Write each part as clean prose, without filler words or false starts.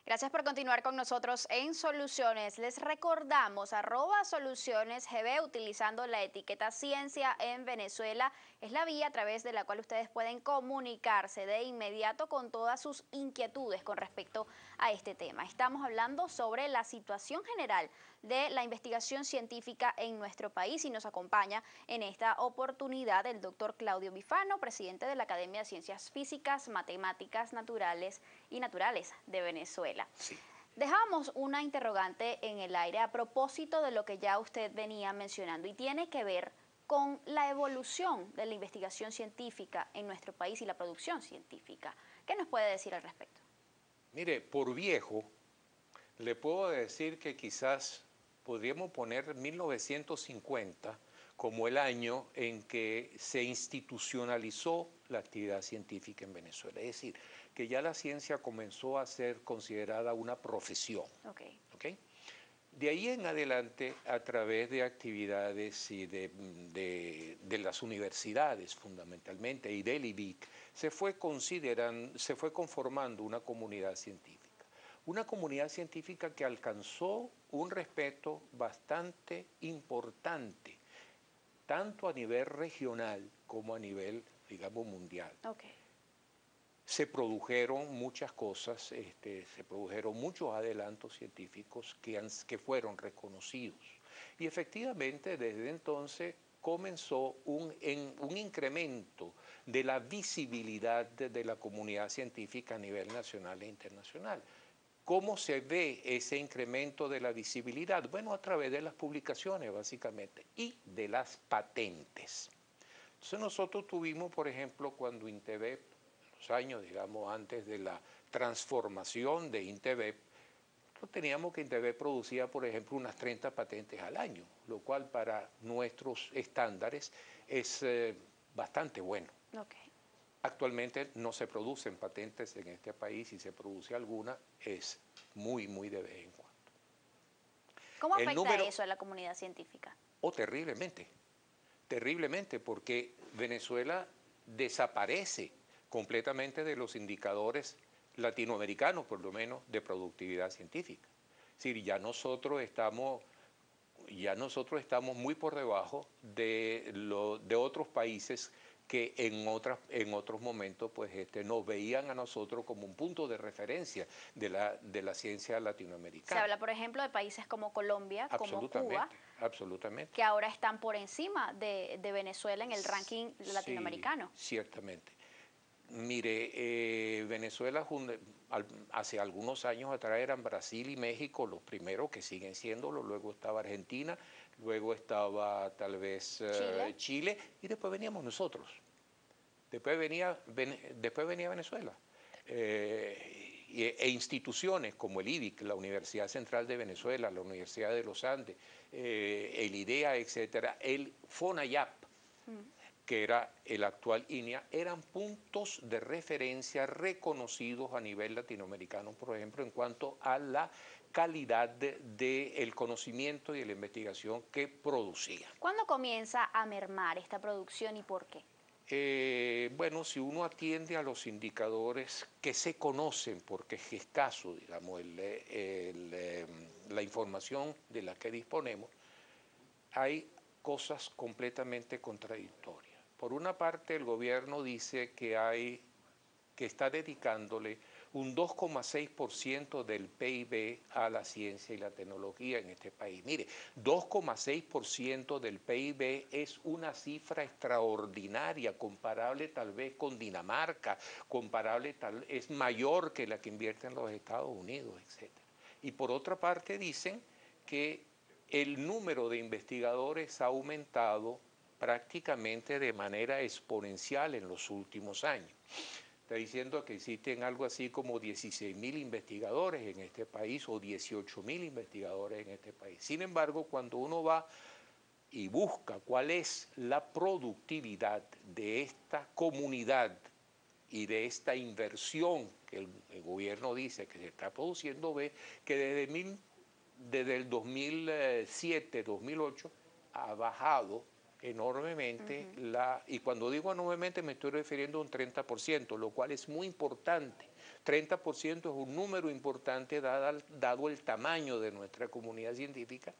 Gracias por continuar con nosotros en Soluciones. Les recordamos @SolucionesGB utilizando la etiqueta Ciencia en Venezuela. Es la vía a través de la cual ustedes pueden comunicarse de inmediato con todas sus inquietudes con respecto a este tema. Estamos hablando sobre la situación general de la investigación científica en nuestro país y nos acompaña en esta oportunidad el doctor Claudio Bifano, presidente de la Academia de Ciencias Físicas, Matemáticas Naturales de Venezuela. Sí. Dejamos una interrogante en el aire a propósito de lo que ya usted venía mencionando y tiene que ver con la evolución de la investigación científica en nuestro país y la producción científica. ¿Qué nos puede decir al respecto? Mire, por viejo, le puedo decir que quizás podríamos poner 1950 como el año en que se institucionalizó la actividad científica en Venezuela. Es decir, que ya la ciencia comenzó a ser considerada una profesión. Ok. ¿Ok? De ahí en adelante, a través de actividades y de las universidades fundamentalmente y del IBIC, se fue conformando una comunidad científica. Una comunidad científica que alcanzó un respeto bastante importante, tanto a nivel regional como a nivel, digamos, mundial. Okay. Se produjeron muchas cosas, se produjeron muchos adelantos científicos que fueron reconocidos. Y efectivamente desde entonces comenzó un incremento de la visibilidad de la comunidad científica a nivel nacional e internacional. ¿Cómo se ve ese incremento de la visibilidad? Bueno, a través de las publicaciones básicamente y de las patentes. Entonces nosotros tuvimos, por ejemplo, cuando Intevep, los años, digamos, antes de la transformación de Intevep, teníamos que Intevep producía, por ejemplo, unas 30 patentes al año, lo cual para nuestros estándares es bastante bueno. Okay. Actualmente no se producen patentes en este país, y si se produce alguna es muy, muy de vez en cuando. ¿Cómo afecta eso a la comunidad científica? Terriblemente, terriblemente, porque Venezuela desaparece completamente de los indicadores latinoamericanos, por lo menos, de productividad científica. Es decir, ya nosotros estamos muy por debajo de otros países que en otros momentos pues, nos veían a nosotros como un punto de referencia de la ciencia latinoamericana. Se habla, por ejemplo, de países como Colombia, como Cuba, absolutamente, que ahora están por encima de Venezuela en el ranking latinoamericano. Sí, ciertamente. Mire, Venezuela hace algunos años atrás eran Brasil y México los primeros, que siguen siéndolo, luego estaba Argentina, luego estaba tal vez Chile, y después veníamos nosotros. Después venía Venezuela. E instituciones como el IBIC, la Universidad Central de Venezuela, la Universidad de los Andes, el IDEA, etcétera, el FONAYAP, que era el actual INEA, eran puntos de referencia reconocidos a nivel latinoamericano, por ejemplo, en cuanto a la calidad del conocimiento y de la investigación que producían. ¿Cuándo comienza a mermar esta producción y por qué? Bueno, si uno atiende a los indicadores que se conocen, porque es escaso, digamos, la información de la que disponemos, hay cosas completamente contradictorias. Por una parte, el gobierno dice que está dedicándole un 2,6% del PIB a la ciencia y la tecnología en este país. Mire, 2,6% del PIB es una cifra extraordinaria, comparable tal vez con Dinamarca, es mayor que la que invierten los Estados Unidos, etc. Y por otra parte dicen que el número de investigadores ha aumentado prácticamente de manera exponencial en los últimos años. Está diciendo que existen algo así como 16.000 investigadores en este país o 18.000 investigadores en este país. Sin embargo, cuando uno va y busca cuál es la productividad de esta comunidad y de esta inversión que el gobierno dice que se está produciendo, ve que desde el 2007, 2008 ha bajado enormemente, y cuando digo enormemente me estoy refiriendo a un 30%, lo cual es muy importante. 30% es un número importante dado el tamaño de nuestra comunidad científica.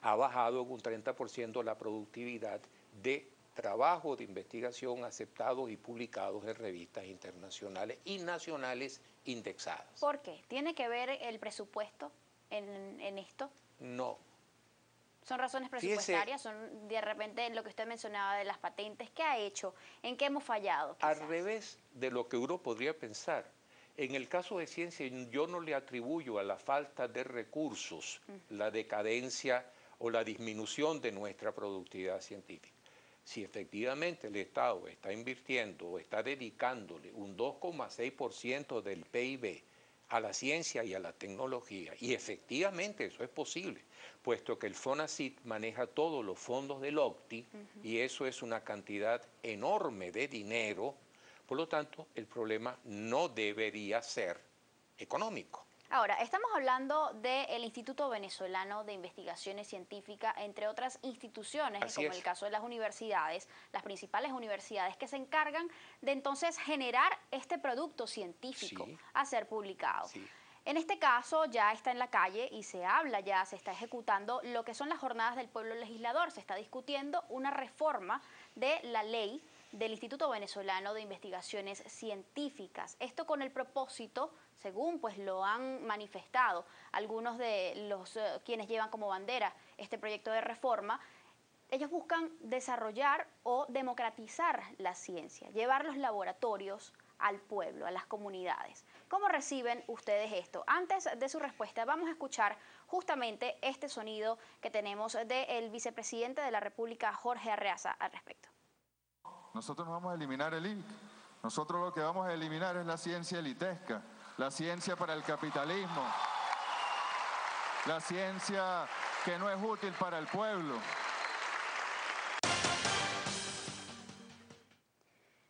Ha bajado en un 30% la productividad de trabajo de investigación aceptados y publicados en revistas internacionales y nacionales indexadas. ¿Por qué? ¿Tiene que ver el presupuesto en esto? No. ¿Son razones presupuestarias? ¿Son de repente lo que usted mencionaba de las patentes? ¿Qué ha hecho? ¿En qué hemos fallado? Quizás? Al revés de lo que uno podría pensar. En el caso de ciencia, yo no le atribuyo a la falta de recursos la decadencia o la disminución de nuestra productividad científica. Si efectivamente el Estado está invirtiendo o está dedicándole un 2,6% del PIB a la ciencia y a la tecnología, y efectivamente eso es posible, puesto que el FONACYT maneja todos los fondos del OCTI, y eso es una cantidad enorme de dinero, por lo tanto el problema no debería ser económico. Ahora, estamos hablando del Instituto Venezolano de Investigaciones Científicas, entre otras instituciones, como el caso de las universidades, las principales universidades que se encargan de entonces generar este producto científico a ser publicado. En este caso ya está en la calle y se habla ya, se está ejecutando lo que son las jornadas del pueblo legislador, se está discutiendo una reforma de la ley del Instituto Venezolano de Investigaciones Científicas. Esto con el propósito, según pues lo han manifestado algunos de los quienes llevan como bandera este proyecto de reforma, ellos buscan desarrollar o democratizar la ciencia, llevar los laboratorios al pueblo, a las comunidades. ¿Cómo reciben ustedes esto? Antes de su respuesta, vamos a escuchar justamente este sonido que tenemos del vicepresidente de la República, Jorge Arreaza, al respecto. Nosotros no vamos a eliminar el INC. Nosotros lo que vamos a eliminar es la ciencia elitesca, la ciencia para el capitalismo, la ciencia que no es útil para el pueblo.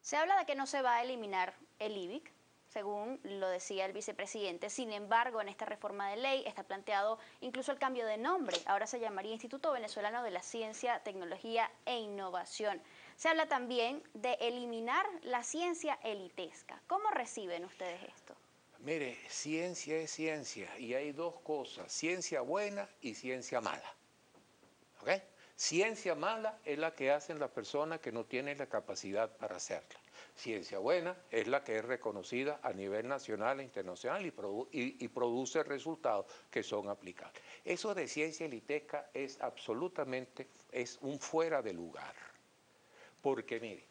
Se habla de que no se va a eliminar el IBIC, según lo decía el vicepresidente. Sin embargo, en esta reforma de ley está planteado incluso el cambio de nombre. Ahora se llamaría Instituto Venezolano de la Ciencia, Tecnología e Innovación. Se habla también de eliminar la ciencia elitesca. ¿Cómo reciben ustedes esto? Mire, ciencia es ciencia y hay dos cosas, ciencia buena y ciencia mala. ¿Ok? Ciencia mala es la que hacen las personas que no tienen la capacidad para hacerla. Ciencia buena es la que es reconocida a nivel nacional e internacional y produce resultados que son aplicables. Eso de ciencia elitesca es absolutamente, es un fuera de lugar. Porque mire,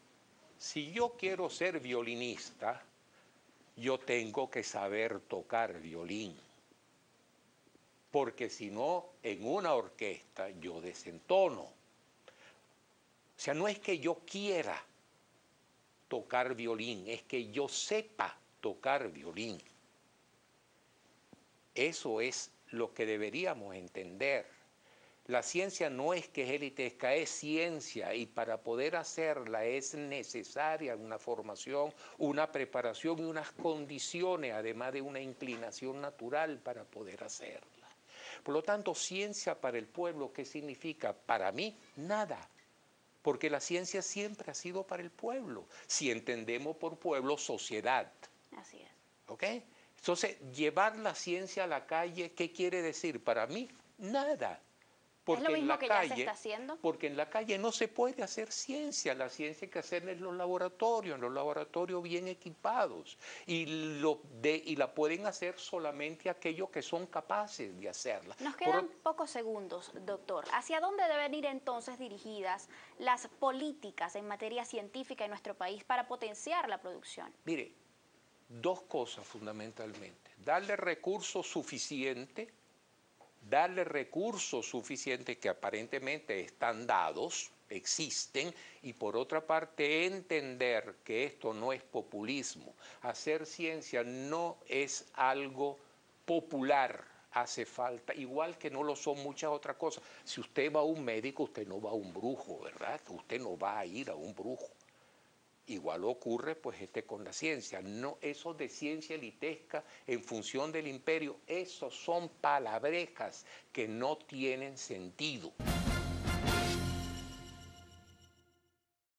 si yo quiero ser violinista, yo tengo que saber tocar violín. Porque si no, en una orquesta yo desentono. O sea, no es que yo quiera tocar violín, es que yo sepa tocar violín. Eso es lo que deberíamos entender. La ciencia no es que es elitesca, es ciencia, y para poder hacerla es necesaria una formación, una preparación y unas condiciones, además de una inclinación natural para poder hacerla. Por lo tanto, ciencia para el pueblo, ¿qué significa? Para mí, nada. Porque la ciencia siempre ha sido para el pueblo. Si entendemos por pueblo, sociedad. Así es. ¿Ok? Entonces, llevar la ciencia a la calle, ¿qué quiere decir? Para mí, nada. Porque es lo mismo que ya se está haciendo. Porque en la calle no se puede hacer ciencia, la ciencia hay que hacerla en los laboratorios bien equipados. Y la pueden hacer solamente aquellos que son capaces de hacerla. Nos quedan pocos segundos, doctor. ¿Hacia dónde deben ir entonces dirigidas las políticas en materia científica en nuestro país para potenciar la producción? Mire, dos cosas fundamentalmente. Darle recursos suficientes que aparentemente están dados, existen, y por otra parte entender que esto no es populismo. Hacer ciencia no es algo popular, hace falta, igual que no lo son muchas otras cosas. Si usted va a un médico, usted no va a un brujo, ¿verdad? Usted no va a ir a un brujo. Igual ocurre pues con la ciencia. No, eso de ciencia elitesca en función del imperio, esos son palabrejas que no tienen sentido.